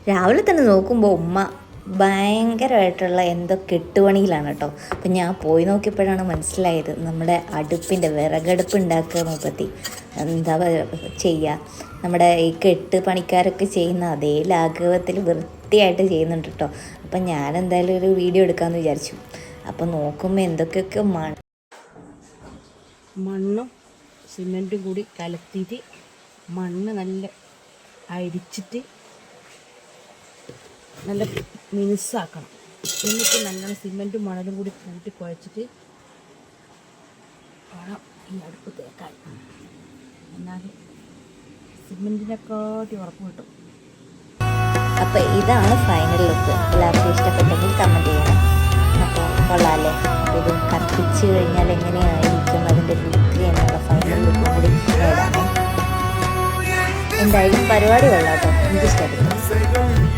രാവിലെ തന്നെ നോക്കുമ്പോൾ ഉമ്മ ഭയങ്കരമായിട്ടുള്ള എന്തോ കെട്ടുപണിയിലാണ് കേട്ടോ. അപ്പം ഞാൻ പോയി നോക്കിയപ്പോഴാണ് മനസ്സിലായത് നമ്മുടെ അടുപ്പിൻ്റെ വിറകടുപ്പ് ഉണ്ടാക്കുക മുപ്പത്തി എന്താ ചെയ്യുക, നമ്മുടെ ഈ കെട്ട് പണിക്കാരൊക്കെ ചെയ്യുന്ന അതേ ലാഘവത്തിൽ വൃത്തിയായിട്ട് ചെയ്യുന്നുണ്ട് കേട്ടോ. അപ്പം ഞാൻ എന്തായാലും ഒരു വീഡിയോ എടുക്കാമെന്ന് വിചാരിച്ചു. അപ്പം നോക്കുമ്പോൾ എന്തൊക്കെയൊക്കെ മണ്ണും സിമെൻറ്റും കൂടി കലർത്തിയിട്ട് മണ്ണ് നല്ല അരിച്ചിട്ട് നല്ല മിനുസാക്കണം. എന്നിട്ട് നല്ലോണം സിമെൻറ്റും മണലും കൂടി കൂട്ടി കുഴച്ചിട്ട് വേണം ഈ അടുപ്പ് തേക്കാൻ. എന്നാൽ സിമെൻറ്റിനെക്കാട്ടി ഉറപ്പ് കിട്ടും. അപ്പോൾ ഇതാണ് ഫൈനൽ ലുക്ക്. എല്ലാവർക്കും ഇഷ്ടപ്പെട്ടെങ്കിൽ കമൻറ്റ് ചെയ്യണം. അപ്പോൾ കൊള്ളാമല്ലേ? ഇത് കത്തിച്ച് കഴിഞ്ഞാൽ എങ്ങനെയായിരിക്കും അതിൻ്റെ ലുക്ക് എന്നുള്ള ഫൈനൽ ലുക്ക് കൂടി നേടാമേ. എന്തായാലും പരിപാടി കൊള്ളാം കേട്ടോ, എനിക്കിഷ്ടപ്പെട്ടു.